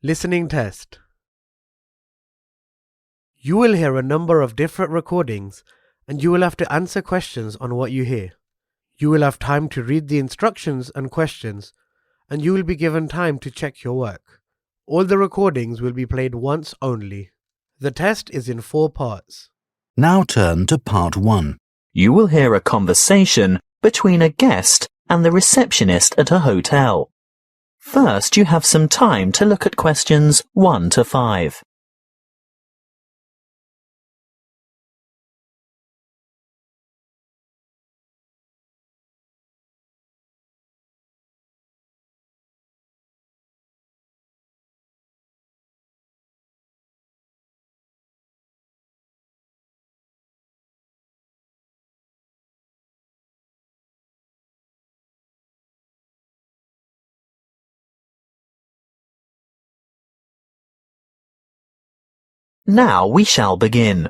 Listening test. You will hear a number of different recordings and you will have to answer questions on what you hear. You will have time to read the instructions and questions and you will be given time to check your work. All the recordings will be played once only. The test is in 4 parts. Now turn to part 1. You will hear a conversation between a guest and the receptionist at a hotel. First, you have some time to look at questions 1 to 5. Now we shall begin.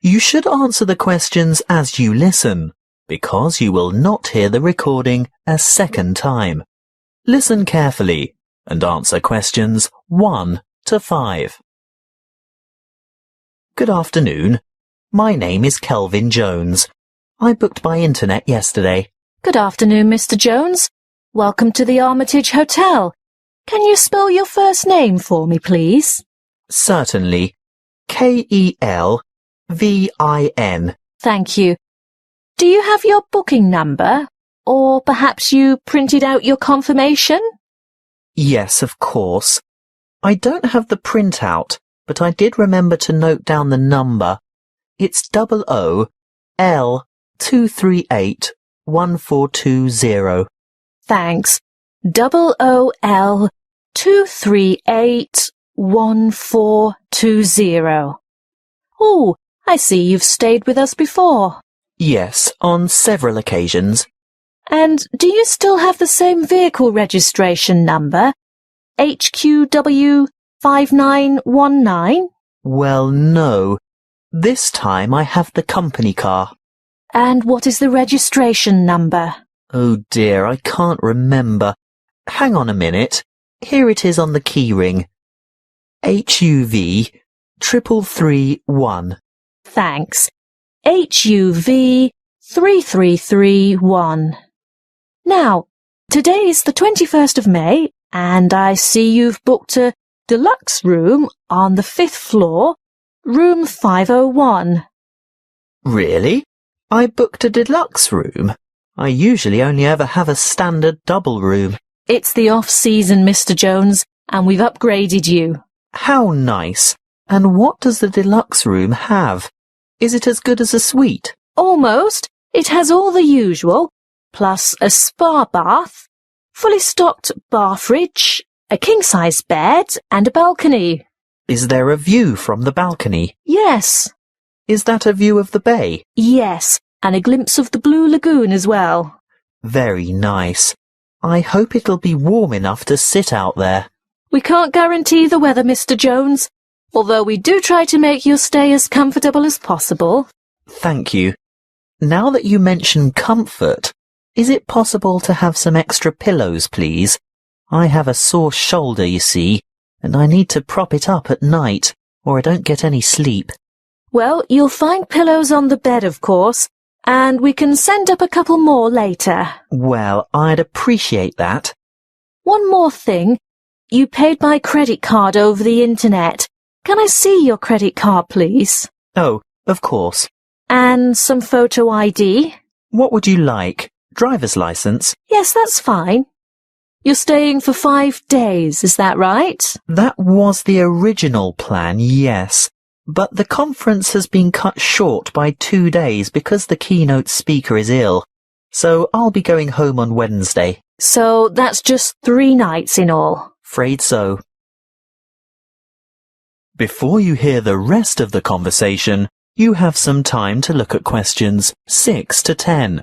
You should answer the questions as you listen, because you will not hear the recording a second time. Listen carefully and answer questions 1 to 5. Good afternoon. My name is Kelvin Jones. I booked by internet yesterday. Good afternoon, Mr. Jones. Welcome to the Armitage Hotel. Can you spell your first name for me, please? Certainly. K-E-L-V-I-N. Thank you. Do you have your booking number? Or perhaps you printed out your confirmation? Yes, of course. I don't have the printout, but I did remember to note down the number. It's OOL-238-1420. Thanks. OOL-238-1420. Oh, I see you've stayed with us before. Yes, on several occasions. And do you still have the same vehicle registration number? HQW5919? Well, no. This time I have the company car. And what is the registration number? Oh dear, I can't remember. Hang on a minute. Here it is on the keyring. HUV 3331. Thanks. HUV 3331. Now, today is the 21st of May, and I see you've booked a deluxe room on the 5th floor, room 501. Really? I booked a deluxe room? I usually only ever have a standard double room. It's the off-season, Mr. Jones, and we've upgraded you. How nice. And what does the deluxe room have? Is it as good as a suite? Almost. It has all the usual, plus a spa bath, fully stocked bar fridge, a king-size bed, and a balcony. Is there a view from the balcony? Yes. Is that a view of the bay? Yes, and a glimpse of the Blue Lagoon as well. Very nice. I hope it'll be warm enough to sit out there. We can't guarantee the weather, Mr. Jones, although we do try to make your stay as comfortable as possible. Thank you. Now that you mention comfort, is it possible to have some extra pillows, please? I have a sore shoulder, you see, and I need to prop it up at night, or I don't get any sleep. Well, you'll find pillows on the bed, of course, and we can send up a couple more later. Well, I'd appreciate that. One more thing. You paid by credit card over the internet. Can I see your credit card, please? Oh, of course. And some photo ID? What would you like? Driver's license? Yes, that's fine. You're staying for 5 days, is that right? That was the original plan, yes. But the conference has been cut short by 2 days because the keynote speaker is ill. So I'll be going home on Wednesday. So that's just 3 nights in all. Afraid so. Before you hear the rest of the conversation, you have some time to look at questions 6 to 10.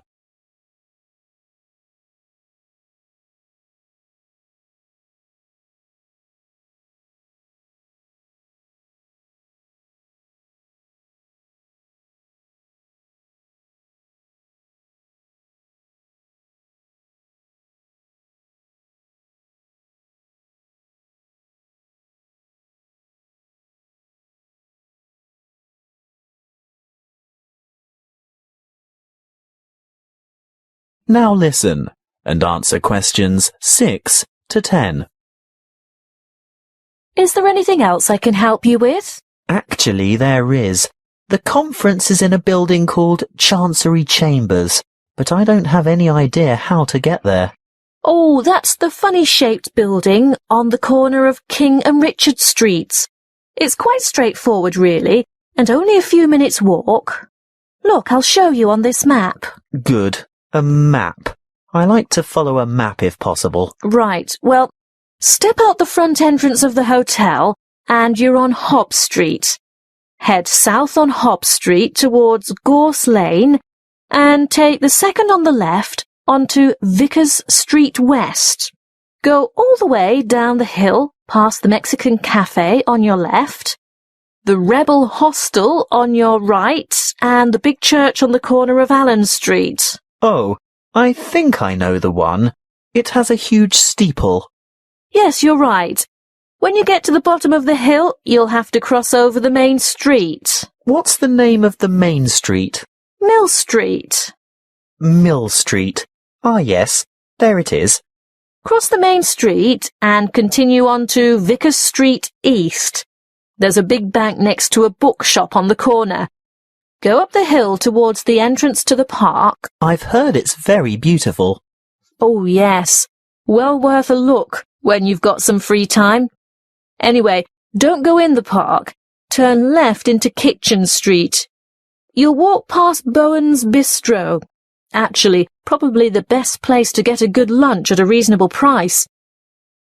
Now listen and answer questions 6 to 10. Is there anything else I can help you with? Actually, there is. The conference is in a building called Chancery Chambers, but I don't have any idea how to get there. Oh, that's the funny-shaped building on the corner of King and Richard Streets. It's quite straightforward, really, and only a few minutes' walk. Look, I'll show you on this map. Good. A map. I like to follow a map if possible. Right, well, step out the front entrance of the hotel and you're on Hobb Street. Head south on Hobb Street towards Gorse Lane and take the second on the left onto Vickers Street West. Go all the way down the hill past the Mexican Cafe on your left, the Rebel Hostel on your right, and the big church on the corner of Allen Street. Oh, I think I know the one. It has a huge steeple. Yes, you're right. When you get to the bottom of the hill, you'll have to cross over the main street. What's the name of the main street? Mill Street. Mill Street. Ah, yes, there it is. Cross the main street and continue on to Vickers Street East. There's a big bank next to a bookshop on the corner. Go up the hill towards the entrance to the park. I've heard it's very beautiful. Oh, yes. Well worth a look when you've got some free time. Anyway, don't go in the park. Turn left into Kitchen Street. You'll walk past Bowen's Bistro. Actually, probably the best place to get a good lunch at a reasonable price.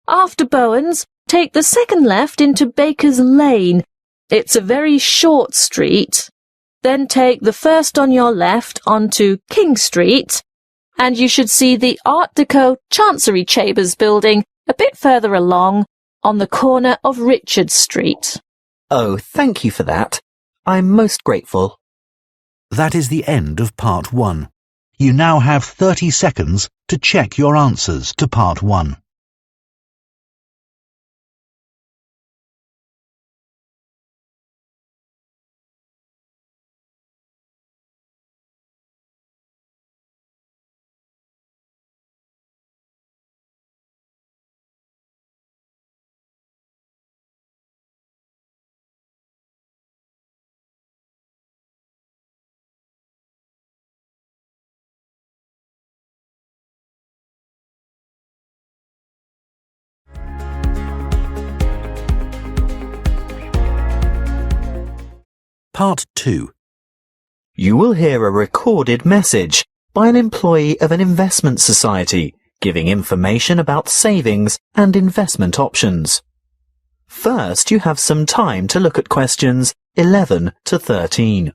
After Bowen's, take the second left into Baker's Lane. It's a very short street. Then take the first on your left onto King Street, and you should see the Art Deco Chancery Chambers building a bit further along on the corner of Richard Street. Oh, thank you for that. I'm most grateful. That is the end of Part 1. You now have 30 seconds to check your answers to Part 1. Part 2. You will hear a recorded message by an employee of an investment society giving information about savings and investment options. First, you have some time to look at questions 11 to 13.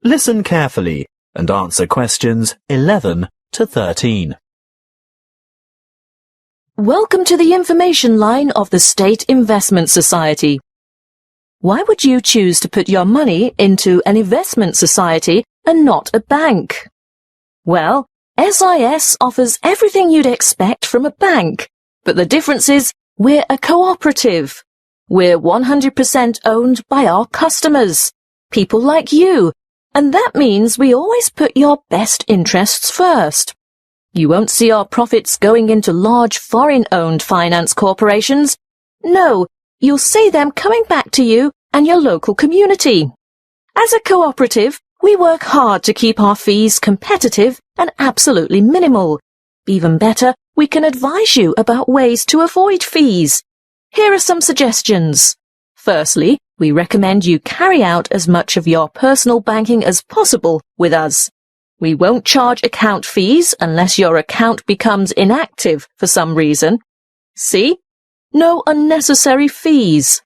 Listen carefully and answer questions 11 to 13. Welcome to the information line of the State Investment Society. Why would you choose to put your money into an investment society and not a bank? Well, SIS offers everything you'd expect from a bank, but the difference is we're a cooperative. We're 100% owned by our customers, people like you, and that means we always put your best interests first. You won't see our profits going into large foreign-owned finance corporations. No, you'll see them coming back to you and your local community. As a cooperative, we work hard to keep our fees competitive and absolutely minimal. Even better, we can advise you about ways to avoid fees. Here are some suggestions. Firstly, we recommend you carry out as much of your personal banking as possible with us. We won't charge account fees unless your account becomes inactive for some reason. See? No unnecessary fees.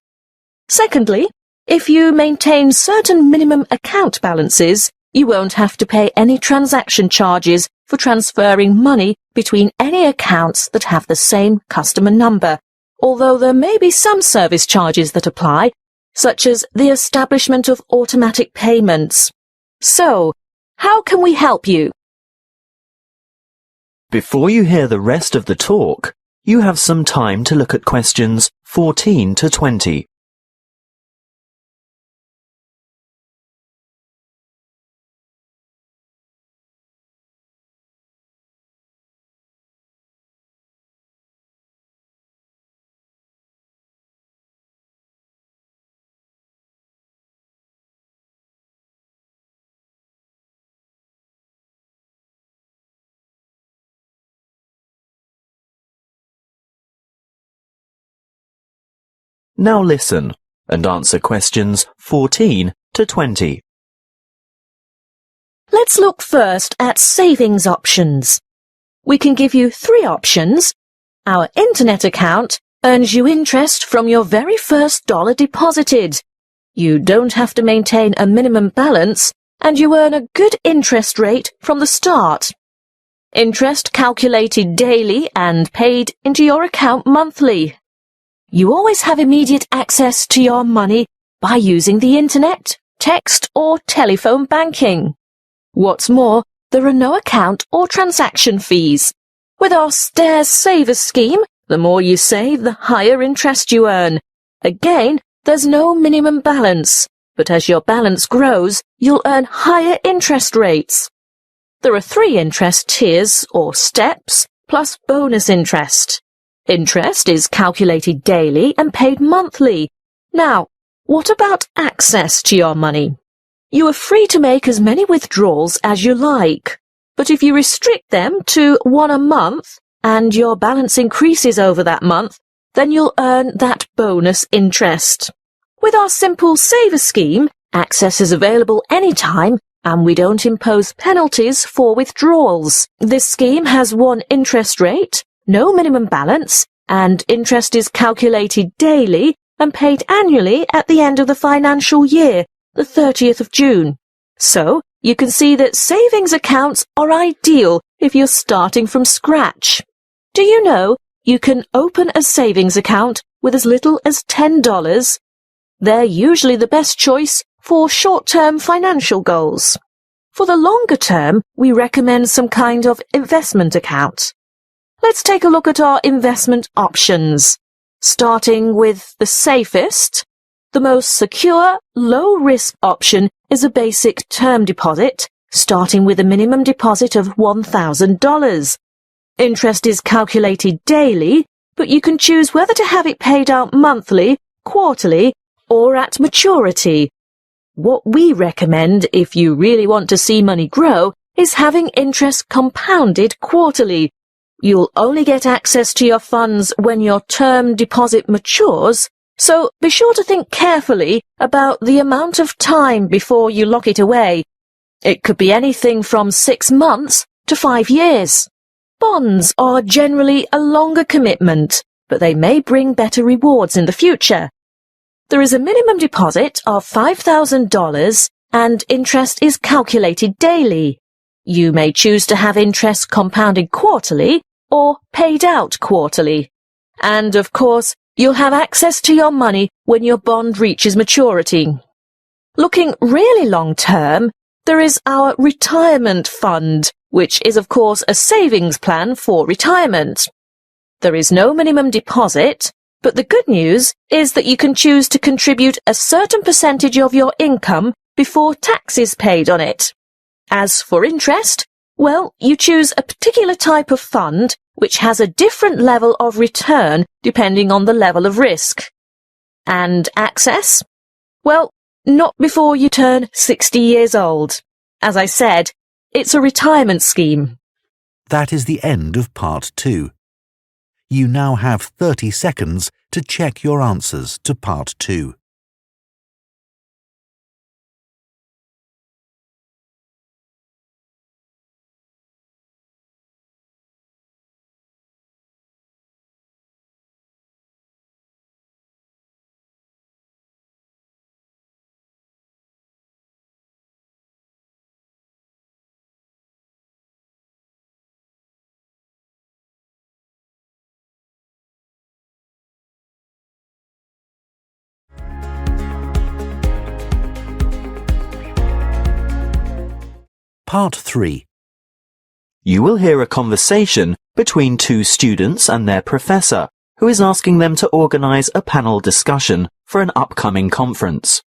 Secondly, if you maintain certain minimum account balances, You won't have to pay any transaction charges for transferring money between any accounts that have the same customer number, although there may be some service charges that apply, such as the establishment of automatic payments. So, how can we help you? Before you hear the rest of the talk, you have some time to look at questions 14 to 20. Now listen and answer questions 14 to 20. Let's look first at savings options. We can give you 3 options. Our internet account earns you interest from your very first dollar deposited. You don't have to maintain a minimum balance, and you earn a good interest rate from the start. Interest calculated daily and paid into your account monthly. You always have immediate access to your money by using the internet, text or telephone banking. What's more, there are no account or transaction fees. With our Stairs Savers scheme, the more you save, the higher interest you earn. Again, there's no minimum balance, but as your balance grows, you'll earn higher interest rates. There are 3 interest tiers or steps, plus bonus interest. Interest is calculated daily and paid monthly. Now, what about access to your money? You are free to make as many withdrawals as you like, but if you restrict them to 1 a month and your balance increases over that month, then you'll earn that bonus interest. With our simple saver scheme, access is available anytime and we don't impose penalties for withdrawals. This scheme has 1 interest rate, no minimum balance, and interest is calculated daily and paid annually at the end of the financial year, the 30th of June. So, you can see that savings accounts are ideal if you're starting from scratch. Do you know you can open a savings account with as little as $10? They're usually the best choice for short-term financial goals. For the longer term, we recommend some kind of investment account. Let's take a look at our investment options. Starting with the safest, the most secure, low-risk option is a basic term deposit, starting with a minimum deposit of $1,000. Interest is calculated daily, but you can choose whether to have it paid out monthly, quarterly, or at maturity. What we recommend if you really want to see money grow is having interest compounded quarterly. You'll only get access to your funds when your term deposit matures, so be sure to think carefully about the amount of time before you lock it away. It could be anything from 6 months to 5 years. Bonds are generally a longer commitment, but they may bring better rewards in the future. There is a minimum deposit of $5,000 and interest is calculated daily. You may choose to have interest compounded quarterly or paid out quarterly. And, of course, you'll have access to your money when your bond reaches maturity. Looking really long-term, there is our retirement fund, which is, of course, a savings plan for retirement. There is no minimum deposit, but the good news is that you can choose to contribute a certain percentage of your income before tax is paid on it. As for interest, well, you choose a particular type of fund which has a different level of return depending on the level of risk. And access? Well, not before you turn 60 years old. As I said, it's a retirement scheme. That is the end of part 2. You now have 30 seconds to check your answers to part 2. Part 3. You will hear a conversation between two students and their professor, who is asking them to organize a panel discussion for an upcoming conference.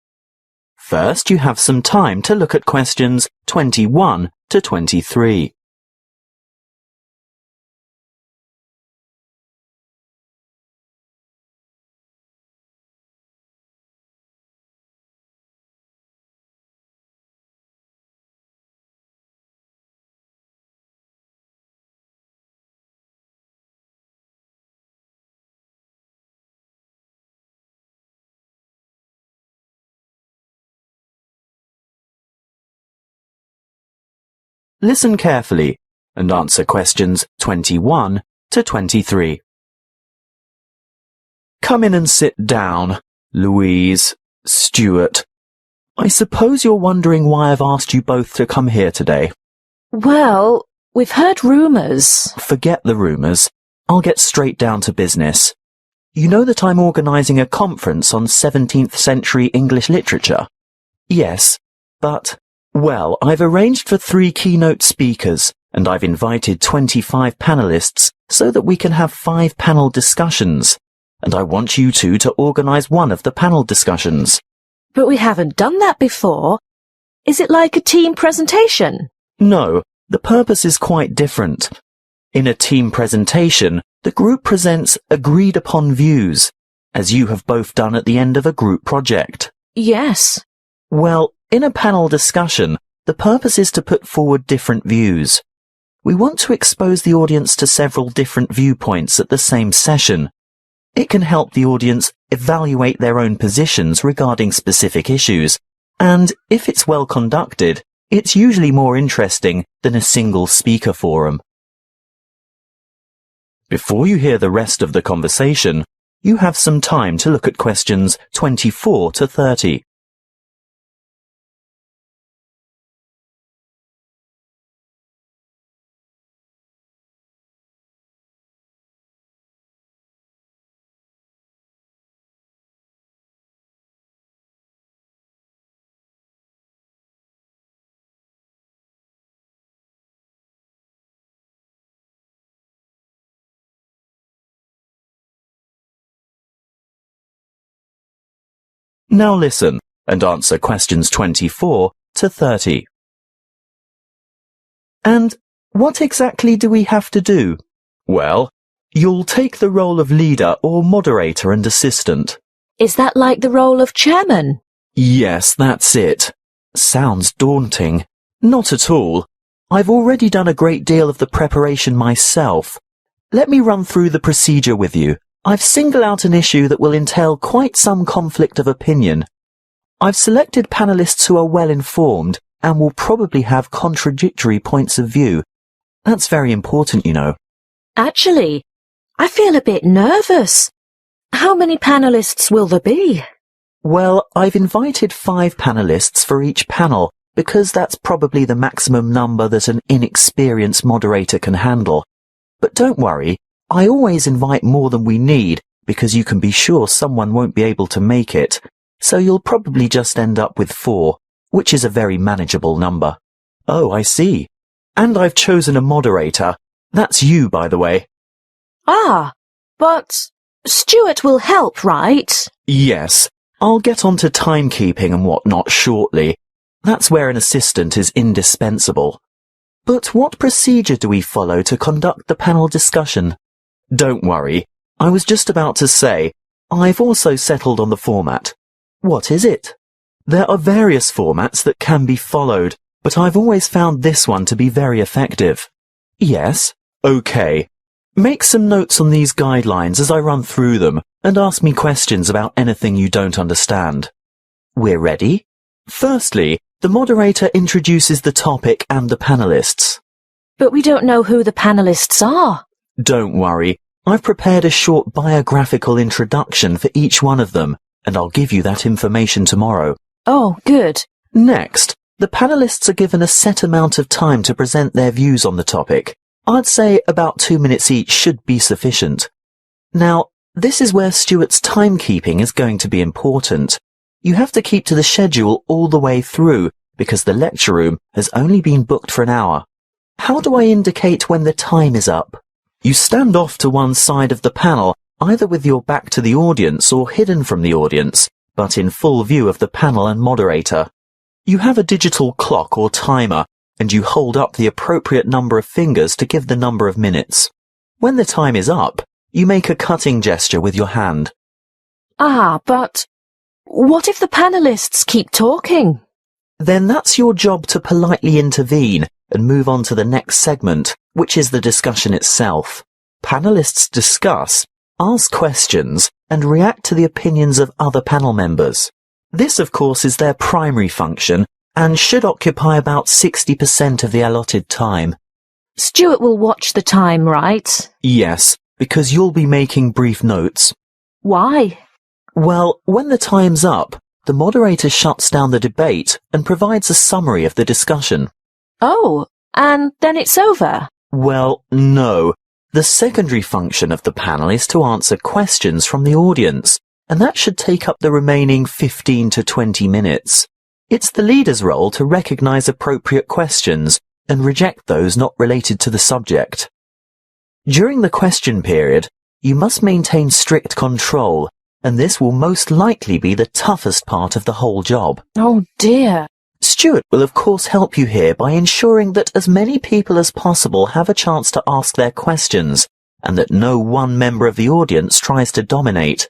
First, you have some time to look at questions 21 to 23. Listen carefully and answer questions 21 to 23. Come in and sit down, Louise, Stuart. I suppose you're wondering why I've asked you both to come here today. Well, we've heard rumours. Forget the rumours. I'll get straight down to business. You know that I'm organising a conference on 17th century English literature? Yes, but, well, I've arranged for 3 keynote speakers, and I've invited 25 panellists so that we can have 5 panel discussions. And I want you two to organise one of the panel discussions. But we haven't done that before. Is it like a team presentation? No, the purpose is quite different. In a team presentation, the group presents agreed-upon views, as you have both done at the end of a group project. Yes. Well, in a panel discussion, the purpose is to put forward different views. We want to expose the audience to several different viewpoints at the same session. It can help the audience evaluate their own positions regarding specific issues, and if it's well conducted, it's usually more interesting than a single speaker forum. Before you hear the rest of the conversation, you have some time to look at questions 24 to 30. Now listen and answer questions 24 to 30. And what exactly do we have to do? Well, you'll take the role of leader or moderator and assistant. Is that like the role of chairman? Yes, that's it. Sounds daunting. Not at all. I've already done a great deal of the preparation myself. Let me run through the procedure with you. I've singled out an issue that will entail quite some conflict of opinion. I've selected panellists who are well informed and will probably have contradictory points of view. That's very important, you know. Actually, I feel a bit nervous. How many panellists will there be? Well, I've invited 5 panellists for each panel because that's probably the maximum number that an inexperienced moderator can handle. But don't worry, I always invite more than we need because you can be sure someone won't be able to make it, so you'll probably just end up with 4, which is a very manageable number. Oh, I see. And I've chosen a moderator. That's you, by the way. Ah, but Stuart will help, right? Yes, I'll get on to timekeeping and whatnot shortly. That's where an assistant is indispensable. But what procedure do we follow to conduct the panel discussion? Don't worry, I was just about to say, I've also settled on the format. What is it? There are various formats that can be followed, but I've always found this one to be very effective. Yes? Okay. Make some notes on these guidelines as I run through them, and ask me questions about anything you don't understand. We're ready? Firstly, the moderator introduces the topic and the panellists. But we don't know who the panellists are. Don't worry, I've prepared a short biographical introduction for each one of them, and I'll give you that information tomorrow. Oh, good. Next, the panellists are given a set amount of time to present their views on the topic. I'd say about 2 minutes each should be sufficient. Now, this is where Stuart's timekeeping is going to be important. You have to keep to the schedule all the way through, because the lecture room has only been booked for an hour. How do I indicate when the time is up? You stand off to one side of the panel, either with your back to the audience or hidden from the audience, but in full view of the panel and moderator. You have a digital clock or timer, and you hold up the appropriate number of fingers to give the number of minutes. When the time is up, you make a cutting gesture with your hand. Ah, but what if the panelists keep talking? Then that's your job to politely intervene and move on to the next segment, which is the discussion itself. Panelists discuss, ask questions, and react to the opinions of other panel members. This, of course, is their primary function and should occupy about 60% of the allotted time. Stuart will watch the time, right? Yes, because you'll be making brief notes. Why? Well, when the time's up, the moderator shuts down the debate and provides a summary of the discussion. Oh, and then it's over? Well, no. The secondary function of the panel is to answer questions from the audience, and that should take up the remaining 15 to 20 minutes. It's the leader's role to recognize appropriate questions and reject those not related to the subject. During the question period, you must maintain strict control, and this will most likely be the toughest part of the whole job. Oh dear. Stuart will of course help you here by ensuring that as many people as possible have a chance to ask their questions, and that no one member of the audience tries to dominate.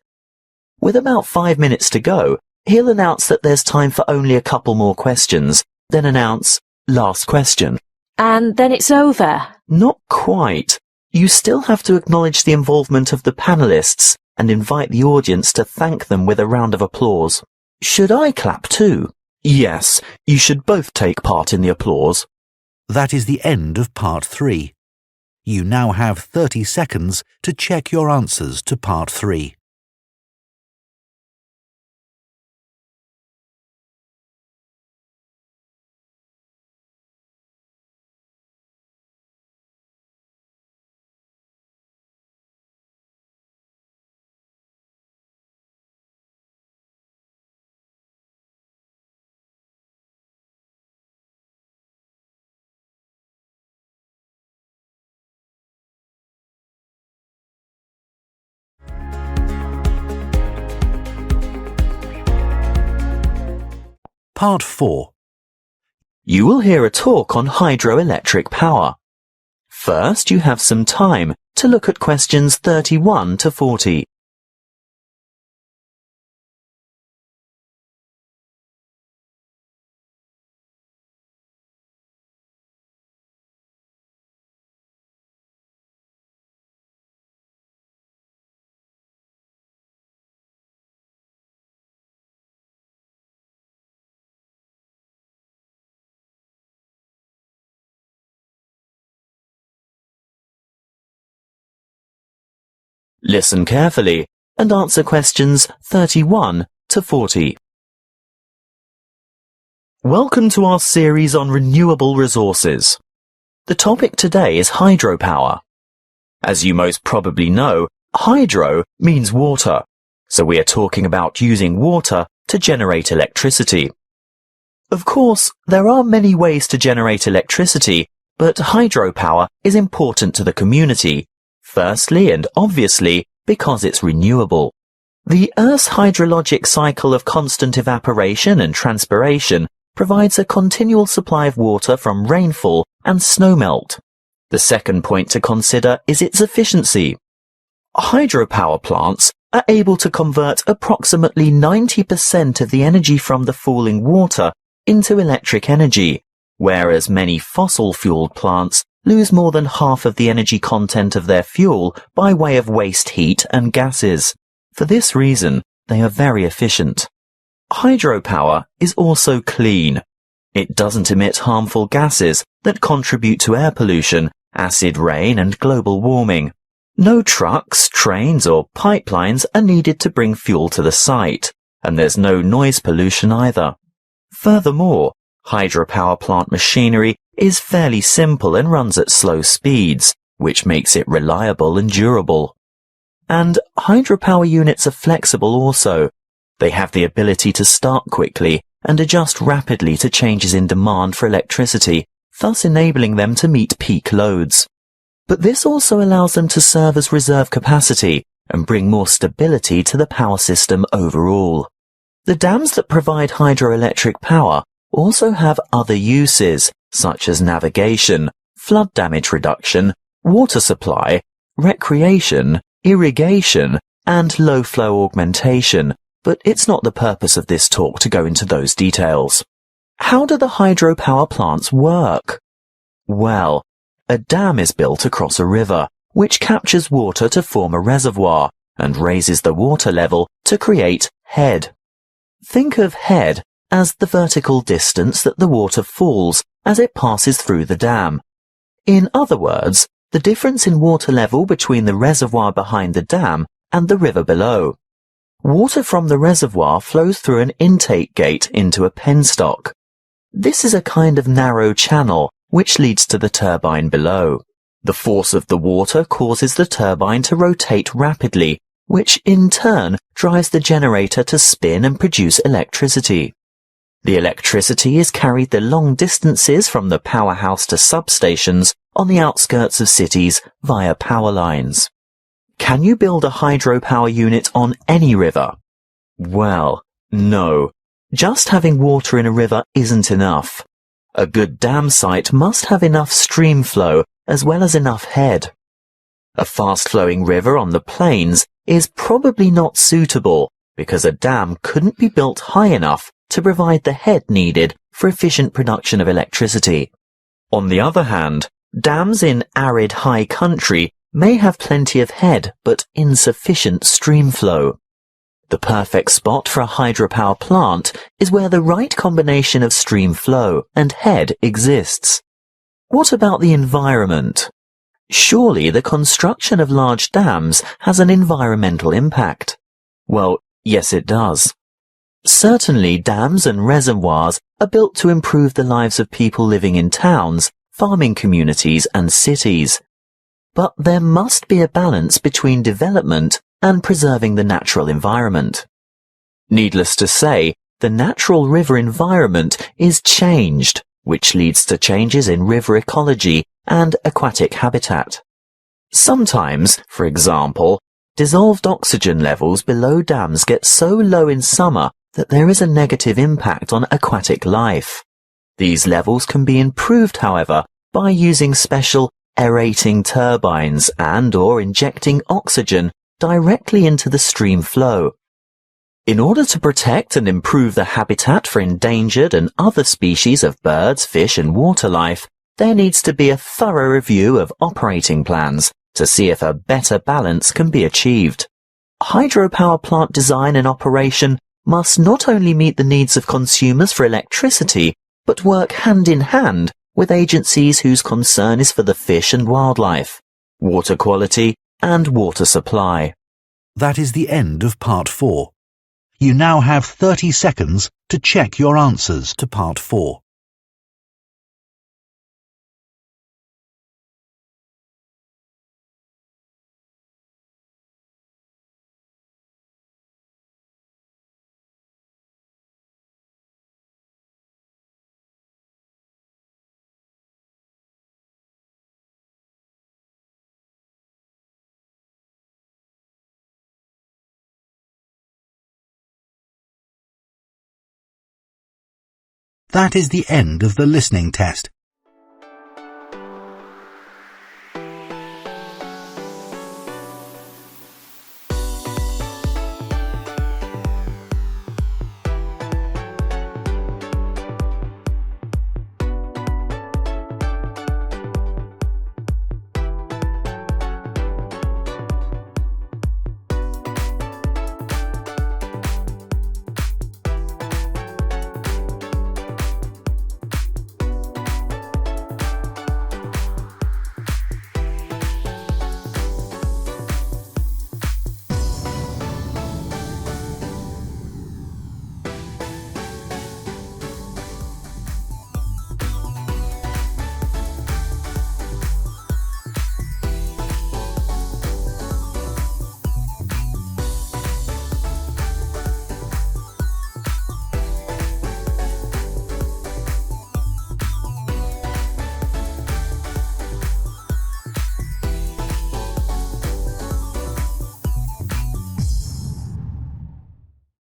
With about 5 minutes to go, he'll announce that there's time for only a couple more questions, then announce, last question. And then it's over? Not quite. You still have to acknowledge the involvement of the panelists and invite the audience to thank them with a round of applause. Should I clap too? Yes, you should both take part in the applause. That is the end of part 3. You now have 30 seconds to check your answers to part 3. Part 4. You will hear a talk on hydroelectric power. First, you have some time to look at questions 31 to 40. Listen carefully and answer questions 31 to 40. Welcome to our series on renewable resources. The topic today is hydropower. As you most probably know, hydro means water, so we are talking about using water to generate electricity. Of course, there are many ways to generate electricity, but hydropower is important to the community. Firstly and obviously because it's renewable. The Earth's hydrologic cycle of constant evaporation and transpiration provides a continual supply of water from rainfall and snowmelt. The second point to consider is its efficiency. Hydropower plants are able to convert approximately 90% of the energy from the falling water into electric energy, whereas many fossil-fueled plants lose more than half of the energy content of their fuel by way of waste heat and gases. For this reason, they are very efficient. Hydropower is also clean. It doesn't emit harmful gases that contribute to air pollution, acid rain, and global warming. No trucks, trains, or pipelines are needed to bring fuel to the site, and there's no noise pollution either. Furthermore, hydropower plant machinery is fairly simple and runs at slow speeds, which makes it reliable and durable. And hydropower units are flexible also. They have the ability to start quickly and adjust rapidly to changes in demand for electricity, thus enabling them to meet peak loads. But this also allows them to serve as reserve capacity and bring more stability to the power system overall. The dams that provide hydroelectric power also have other uses, such as navigation, flood damage reduction, water supply, recreation, irrigation, and low-flow augmentation, but it's not the purpose of this talk to go into those details. How do the hydropower plants work? Well, a dam is built across a river, which captures water to form a reservoir and raises the water level to create head. Think of head as the vertical distance that the water falls as it passes through the dam. In other words, the difference in water level between the reservoir behind the dam and the river below. Water from the reservoir flows through an intake gate into a penstock. This is a kind of narrow channel which leads to the turbine below. The force of the water causes the turbine to rotate rapidly, which in turn drives the generator to spin and produce electricity. The electricity is carried the long distances from the powerhouse to substations on the outskirts of cities via power lines. Can you build a hydropower unit on any river? Well, no. Just having water in a river isn't enough. A good dam site must have enough stream flow as well as enough head. A fast-flowing river on the plains is probably not suitable because a dam couldn't be built high enough to provide the head needed for efficient production of electricity. On the other hand, dams in arid high country may have plenty of head but insufficient stream flow. The perfect spot for a hydropower plant is where the right combination of stream flow and head exists. What about the environment? Surely the construction of large dams has an environmental impact. Well, yes it does. Certainly dams and reservoirs are built to improve the lives of people living in towns, farming communities and cities. But there must be a balance between development and preserving the natural environment. Needless to say, the natural river environment is changed, which leads to changes in river ecology and aquatic habitat. Sometimes, for example, dissolved oxygen levels below dams get so low in summer that there is a negative impact on aquatic life. These levels can be improved, however, by using special aerating turbines and/or injecting oxygen directly into the stream flow. In order to protect and improve the habitat for endangered and other species of birds, fish and water life, there needs to be a thorough review of operating plans to see if a better balance can be achieved. Hydropower plant design and operation must not only meet the needs of consumers for electricity, but work hand in hand with agencies whose concern is for the fish and wildlife, water quality and water supply. That is the end of part 4. You now have 30 seconds to check your answers to part 4. That is the end of the listening test.